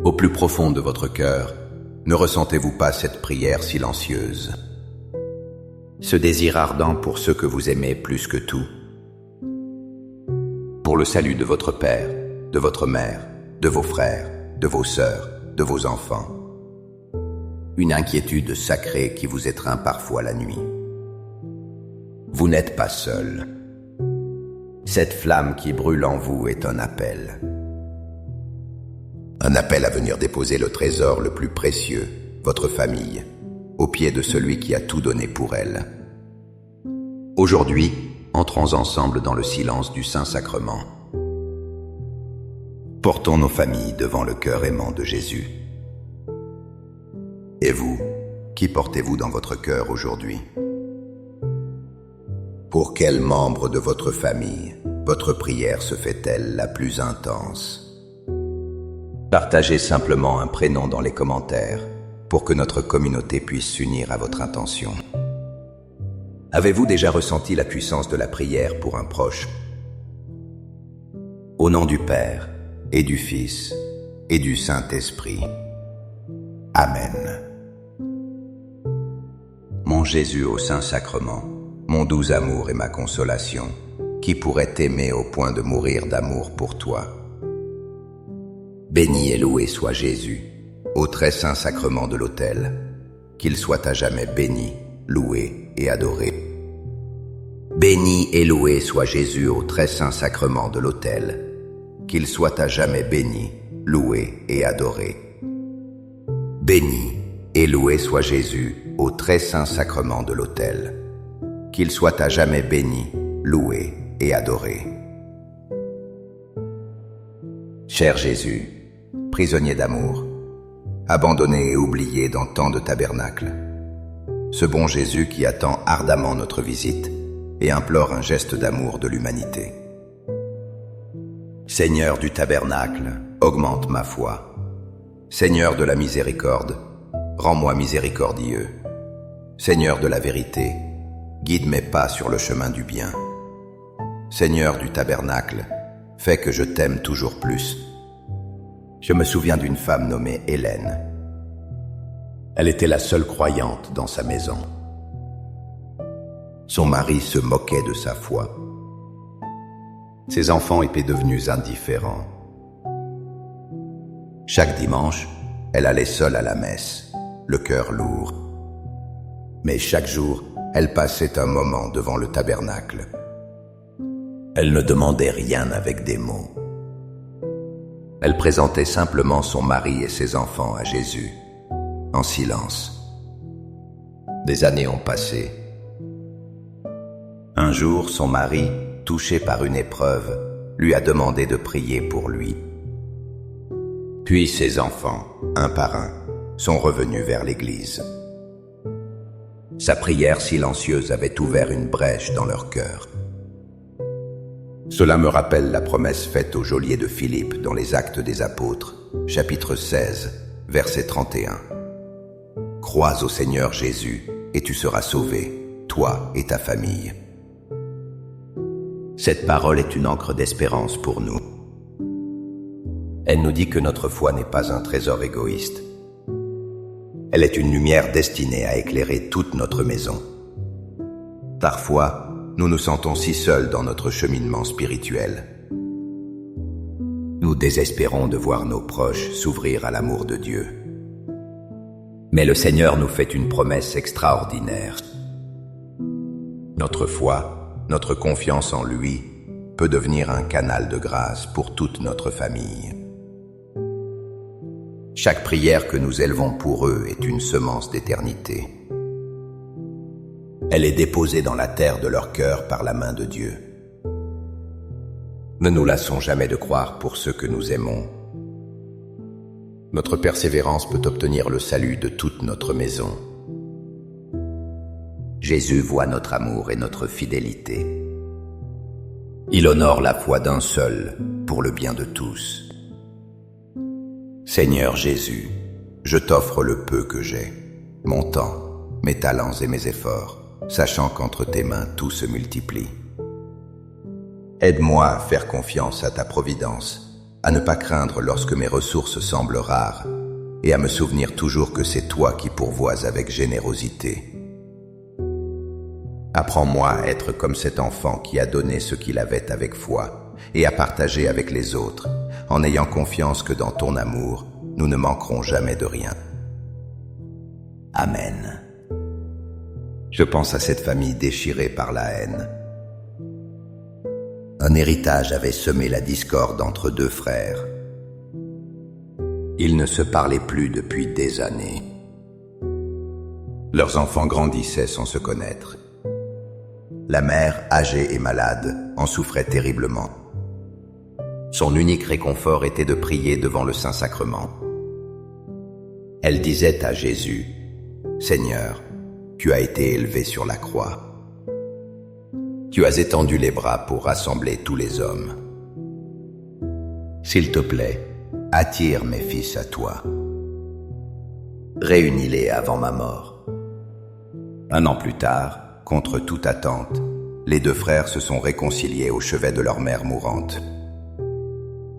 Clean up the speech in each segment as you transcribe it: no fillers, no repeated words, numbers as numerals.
Au plus profond de votre cœur, ne ressentez-vous pas cette prière silencieuse? Ce désir ardent pour ceux que vous aimez plus que tout? Pour le salut de votre père, de votre mère, de vos frères, de vos sœurs, de vos enfants. Une inquiétude sacrée qui vous étreint parfois la nuit. Vous n'êtes pas seul. Cette flamme qui brûle en vous est un appel. Un appel à venir déposer le trésor le plus précieux, votre famille, aux pieds de celui qui a tout donné pour elle. Aujourd'hui, entrons ensemble dans le silence du Saint-Sacrement. Portons nos familles devant le cœur aimant de Jésus. Et vous, qui portez-vous dans votre cœur aujourd'hui? Pour quel membre de votre famille votre prière se fait-elle la plus intense? Partagez simplement un prénom dans les commentaires pour que notre communauté puisse s'unir à votre intention. Avez-vous déjà ressenti la puissance de la prière pour un proche? Au nom du Père, et du Fils, et du Saint-Esprit. Amen. Mon Jésus au Saint-Sacrement, mon doux amour et ma consolation, qui pourrait t'aimer au point de mourir d'amour pour toi? Béni et loué soit Jésus, au très saint sacrement de l'autel, qu'il soit à jamais béni, loué et adoré. Béni et loué soit Jésus au très saint sacrement de l'autel, qu'il soit à jamais béni, loué et adoré. Béni et loué soit Jésus au très saint sacrement de l'autel, qu'il soit à jamais béni, loué et adoré. Cher Jésus, prisonnier d'amour, abandonné et oublié dans tant de tabernacles, ce bon Jésus qui attend ardemment notre visite et implore un geste d'amour de l'humanité. Seigneur du tabernacle, augmente ma foi. Seigneur de la miséricorde, rends-moi miséricordieux. Seigneur de la vérité, guide mes pas sur le chemin du bien. Seigneur du tabernacle, fais que je t'aime toujours plus. Je me souviens d'une femme nommée Hélène. Elle était la seule croyante dans sa maison. Son mari se moquait de sa foi. Ses enfants étaient devenus indifférents. Chaque dimanche, elle allait seule à la messe, le cœur lourd. Mais chaque jour, elle passait un moment devant le tabernacle. Elle ne demandait rien avec des mots. Elle présentait simplement son mari et ses enfants à Jésus, en silence. Des années ont passé. Un jour, son mari, touché par une épreuve, lui a demandé de prier pour lui. Puis ses enfants, un par un, sont revenus vers l'église. Sa prière silencieuse avait ouvert une brèche dans leur cœur. Cela me rappelle la promesse faite au geôlier de Philippe dans les Actes des Apôtres, chapitre 16, verset 31. « Crois au Seigneur Jésus, et tu seras sauvé, toi et ta famille. » Cette parole est une encre d'espérance pour nous. Elle nous dit que notre foi n'est pas un trésor égoïste. Elle est une lumière destinée à éclairer toute notre maison. Parfois, nous nous sentons si seuls dans notre cheminement spirituel. Nous désespérons de voir nos proches s'ouvrir à l'amour de Dieu. Mais le Seigneur nous fait une promesse extraordinaire. Notre foi, notre confiance en lui, peut devenir un canal de grâce pour toute notre famille. Chaque prière que nous élevons pour eux est une semence d'éternité. Elle est déposée dans la terre de leur cœur par la main de Dieu. Ne nous lassons jamais de croire pour ceux que nous aimons. Notre persévérance peut obtenir le salut de toute notre maison. Jésus voit notre amour et notre fidélité. Il honore la foi d'un seul pour le bien de tous. Seigneur Jésus, je t'offre le peu que j'ai, mon temps, mes talents et mes efforts, sachant qu'entre tes mains tout se multiplie. Aide-moi à faire confiance à ta providence à ne pas craindre lorsque mes ressources semblent rares, et à me souvenir toujours que c'est toi qui pourvois avec générosité. Apprends-moi à être comme cet enfant qui a donné ce qu'il avait avec foi, et à partager avec les autres, en ayant confiance que dans ton amour, nous ne manquerons jamais de rien. Amen. Je pense à cette famille déchirée par la haine. Un héritage avait semé la discorde entre deux frères. Ils ne se parlaient plus depuis des années. Leurs enfants grandissaient sans se connaître. La mère, âgée et malade, en souffrait terriblement. Son unique réconfort était de prier devant le Saint-Sacrement. Elle disait à Jésus, « Seigneur, tu as été élevé sur la croix. Tu as étendu les bras pour rassembler tous les hommes. S'il te plaît, attire mes fils à toi. Réunis-les avant ma mort. » Un an plus tard, contre toute attente, les deux frères se sont réconciliés au chevet de leur mère mourante.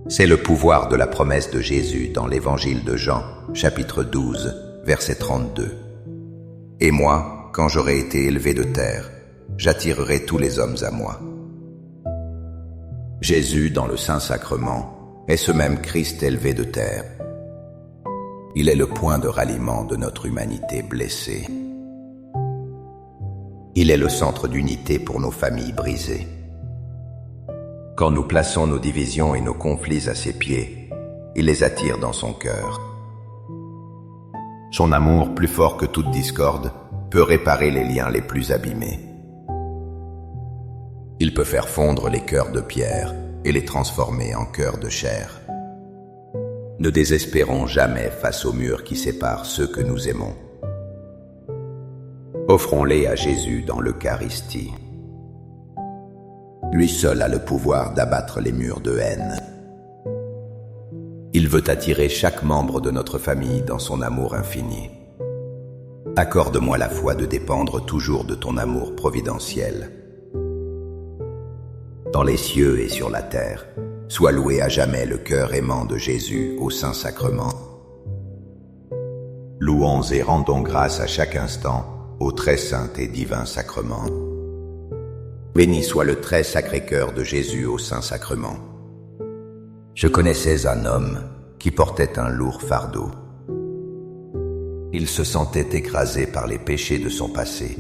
C'est le pouvoir de la promesse de Jésus dans l'évangile de Jean, chapitre 12, verset 32. « Et moi, quand j'aurai été élevé de terre, j'attirerai tous les hommes à moi. » Jésus, dans le Saint-Sacrement, est ce même Christ élevé de terre. Il est le point de ralliement de notre humanité blessée. Il est le centre d'unité pour nos familles brisées. Quand nous plaçons nos divisions et nos conflits à ses pieds, il les attire dans son cœur. Son amour, plus fort que toute discorde, peut réparer les liens les plus abîmés. Il peut faire fondre les cœurs de pierre et les transformer en cœurs de chair. Ne désespérons jamais face aux murs qui séparent ceux que nous aimons. Offrons-les à Jésus dans l'Eucharistie. Lui seul a le pouvoir d'abattre les murs de haine. Il veut attirer chaque membre de notre famille dans son amour infini. Accorde-moi la foi de dépendre toujours de ton amour providentiel. Dans les cieux et sur la terre, sois loué à jamais le cœur aimant de Jésus au Saint-Sacrement. Louons et rendons grâce à chaque instant au très saint et divin sacrement. Béni soit le très sacré cœur de Jésus au Saint-Sacrement. Je connaissais un homme qui portait un lourd fardeau. Il se sentait écrasé par les péchés de son passé.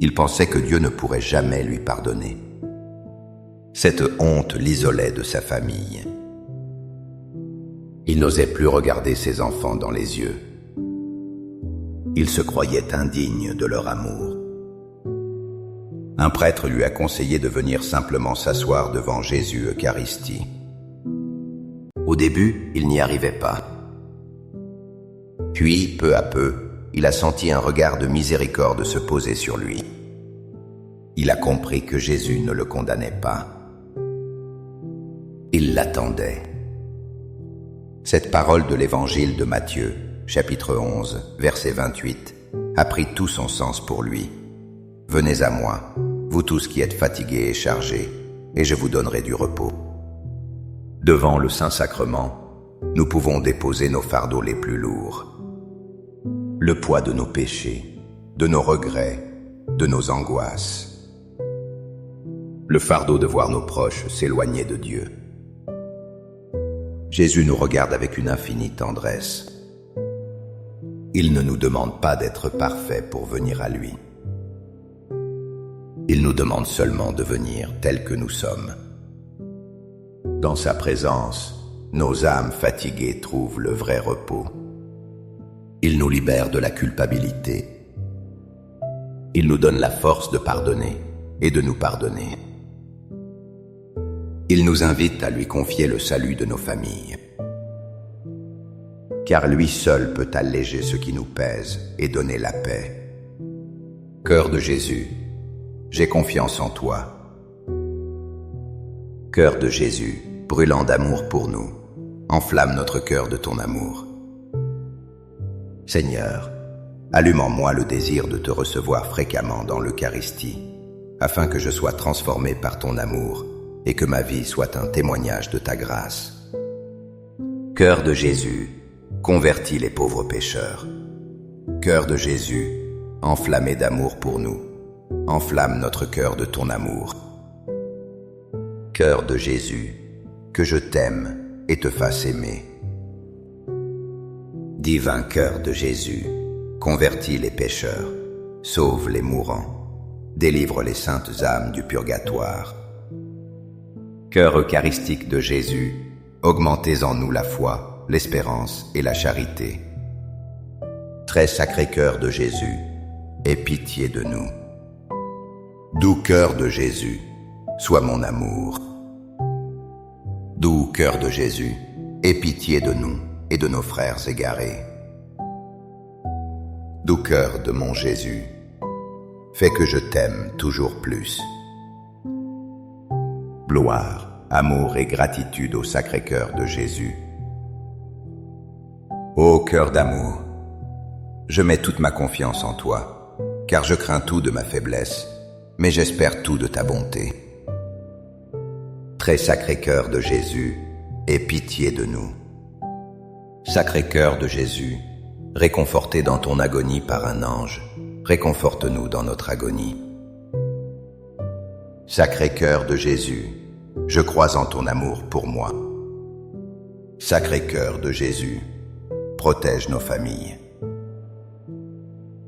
Il pensait que Dieu ne pourrait jamais lui pardonner. Cette honte l'isolait de sa famille. Il n'osait plus regarder ses enfants dans les yeux. Il se croyait indigne de leur amour. Un prêtre lui a conseillé de venir simplement s'asseoir devant Jésus Eucharistie. Au début, il n'y arrivait pas. Puis, peu à peu, il a senti un regard de miséricorde se poser sur lui. Il a compris que Jésus ne le condamnait pas. Il l'attendait. Cette parole de l'évangile de Matthieu, chapitre 11, verset 28, a pris tout son sens pour lui. « Venez à moi, vous tous qui êtes fatigués et chargés, et je vous donnerai du repos. » Devant le Saint-Sacrement, nous pouvons déposer nos fardeaux les plus lourds. Le poids de nos péchés, de nos regrets, de nos angoisses. Le fardeau de voir nos proches s'éloigner de Dieu. Jésus nous regarde avec une infinie tendresse. Il ne nous demande pas d'être parfaits pour venir à lui. Il nous demande seulement de venir tels que nous sommes. Dans sa présence, nos âmes fatiguées trouvent le vrai repos. Il nous libère de la culpabilité. Il nous donne la force de pardonner et de nous pardonner. Il nous invite à lui confier le salut de nos familles. Car lui seul peut alléger ce qui nous pèse et donner la paix. Cœur de Jésus, j'ai confiance en toi. Cœur de Jésus, brûlant d'amour pour nous, enflamme notre cœur de ton amour. Seigneur, allume en moi le désir de te recevoir fréquemment dans l'Eucharistie, afin que je sois transformé par ton amour et que ma vie soit un témoignage de ta grâce. Cœur de Jésus, convertis les pauvres pécheurs. Cœur de Jésus, enflammé d'amour pour nous, enflamme notre cœur de ton amour. Cœur de Jésus, que je t'aime et te fasse aimer. Divin cœur de Jésus, convertis les pécheurs, sauve les mourants, délivre les saintes âmes du purgatoire. Cœur eucharistique de Jésus, augmentez en nous la foi, l'espérance et la charité. Très sacré cœur de Jésus, aie pitié de nous. Doux cœur de Jésus, sois mon amour. Doux cœur de Jésus, aie pitié de nous et de nos frères égarés. Doux cœur de mon Jésus, fais que je t'aime toujours plus. Gloire, amour et gratitude au Sacré-Cœur de Jésus. Ô cœur d'amour, je mets toute ma confiance en toi, car je crains tout de ma faiblesse, mais j'espère tout de ta bonté. Très sacré cœur de Jésus, aie pitié de nous. Sacré cœur de Jésus, réconforté dans ton agonie par un ange, réconforte-nous dans notre agonie. Sacré cœur de Jésus, je crois en ton amour pour moi. Sacré cœur de Jésus, protège nos familles.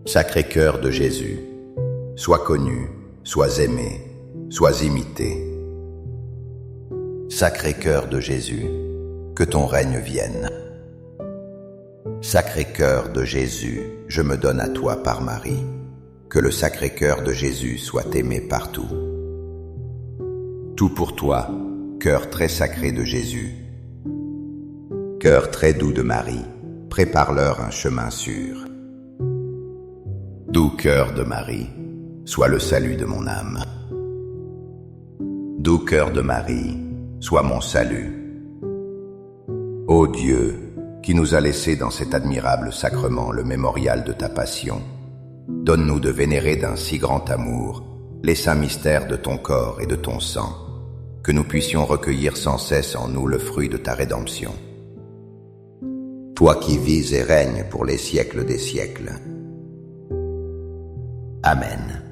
Sacré cœur de Jésus, sois connu, sois aimé, sois imité. Sacré cœur de Jésus, que ton règne vienne. Sacré cœur de Jésus, je me donne à toi par Marie. Que le sacré cœur de Jésus soit aimé partout. Tout pour toi, cœur très sacré de Jésus. Cœur très doux de Marie, prépare-leur un chemin sûr. Doux cœur de Marie, sois le salut de mon âme. Doux cœur de Marie, sois mon salut. Ô Dieu, qui nous a laissé dans cet admirable sacrement le mémorial de ta passion, donne-nous de vénérer d'un si grand amour les saints mystères de ton corps et de ton sang, que nous puissions recueillir sans cesse en nous le fruit de ta rédemption. Toi qui vis et règnes pour les siècles des siècles. Amen.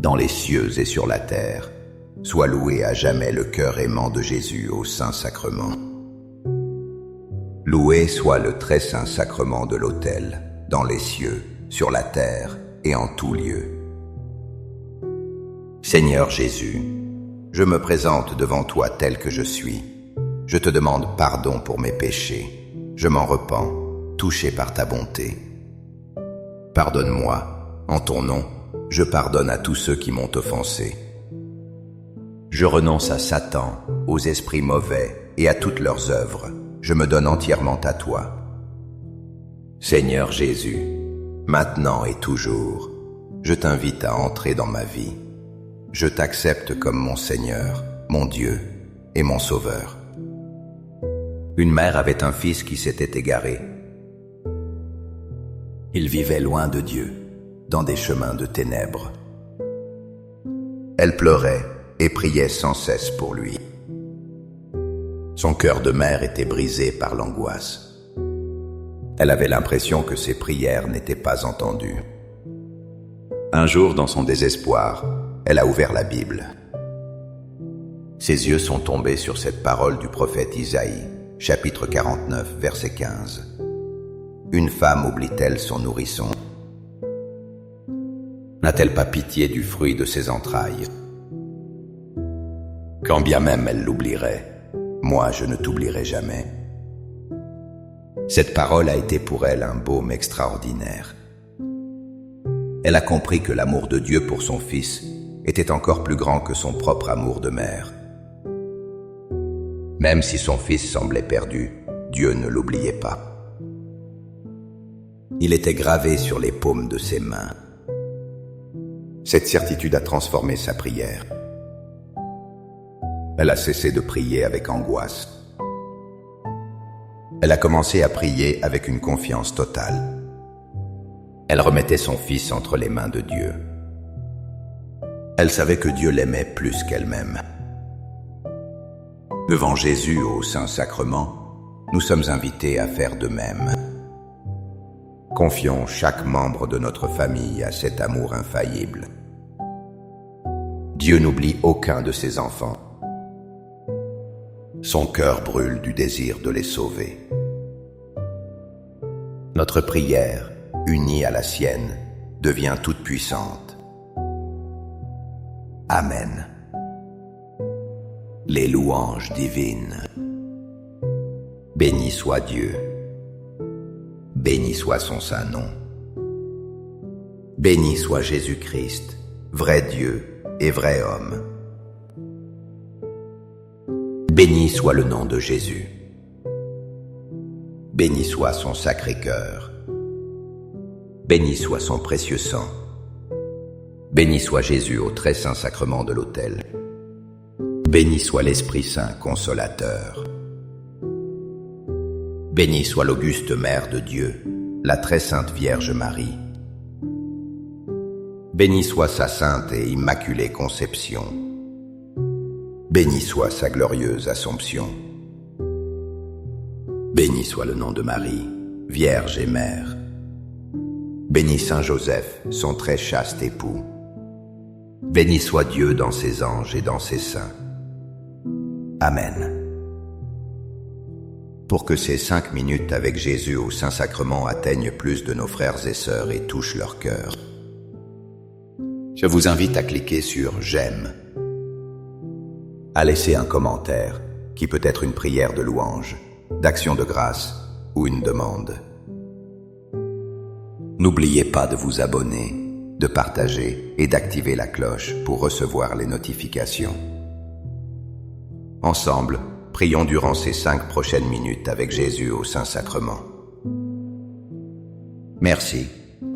Dans les cieux et sur la terre, sois loué à jamais le cœur aimant de Jésus au Saint-Sacrement. Loué soit le très saint sacrement de l'autel, dans les cieux, sur la terre et en tout lieu. Seigneur Jésus, je me présente devant toi tel que je suis. Je te demande pardon pour mes péchés. Je m'en repens, touché par ta bonté. Pardonne-moi, en ton nom, je pardonne à tous ceux qui m'ont offensé. Je renonce à Satan, aux esprits mauvais et à toutes leurs œuvres. Je me donne entièrement à toi. Seigneur Jésus, maintenant et toujours, je t'invite à entrer dans ma vie. Je t'accepte comme mon Seigneur, mon Dieu et mon Sauveur. Une mère avait un fils qui s'était égaré. Il vivait loin de Dieu, dans des chemins de ténèbres. Elle pleurait et priait sans cesse pour lui. Son cœur de mère était brisé par l'angoisse. Elle avait l'impression que ses prières n'étaient pas entendues. Un jour, dans son désespoir, elle a ouvert la Bible. Ses yeux sont tombés sur cette parole du prophète Isaïe, chapitre 49, verset 15. Une femme oublie-t-elle son nourrisson? N'a-t-elle pas pitié du fruit de ses entrailles? Quand bien même elle l'oublierait, moi je ne t'oublierai jamais. Cette parole a été pour elle un baume extraordinaire. Elle a compris que l'amour de Dieu pour son fils était encore plus grand que son propre amour de mère. Même si son fils semblait perdu, Dieu ne l'oubliait pas. Il était gravé sur les paumes de ses mains. Cette certitude a transformé sa prière. Elle a cessé de prier avec angoisse. Elle a commencé à prier avec une confiance totale. Elle remettait son fils entre les mains de Dieu. Elle savait que Dieu l'aimait plus qu'elle-même. Devant Jésus au Saint-Sacrement, nous sommes invités à faire de même. Confions chaque membre de notre famille à cet amour infaillible. Dieu n'oublie aucun de ses enfants. Son cœur brûle du désir de les sauver. Notre prière, unie à la sienne, devient toute puissante. Amen. Les louanges divines. Béni soit Dieu. Béni soit son saint nom. Béni soit Jésus-Christ, vrai Dieu et vrai homme. Béni soit le nom de Jésus. Béni soit son sacré cœur. Béni soit son précieux sang. Béni soit Jésus au très saint sacrement de l'autel. Béni soit l'Esprit Saint consolateur. Béni soit l'auguste Mère de Dieu, la très sainte Vierge Marie. Béni soit sa sainte et immaculée conception. Béni soit sa glorieuse Assomption. Béni soit le nom de Marie, Vierge et Mère. Béni Saint Joseph, son très chaste époux. Béni soit Dieu dans ses anges et dans ses saints. Amen. Pour que ces 5 minutes avec Jésus au Saint-Sacrement atteignent plus de nos frères et sœurs et touchent leur cœur, je vous invite à cliquer sur « J'aime », à laisser un commentaire qui peut être une prière de louange, d'action de grâce ou une demande. N'oubliez pas de vous abonner, de partager et d'activer la cloche pour recevoir les notifications. Ensemble, prions durant ces 5 prochaines minutes avec Jésus au Saint-Sacrement. Merci.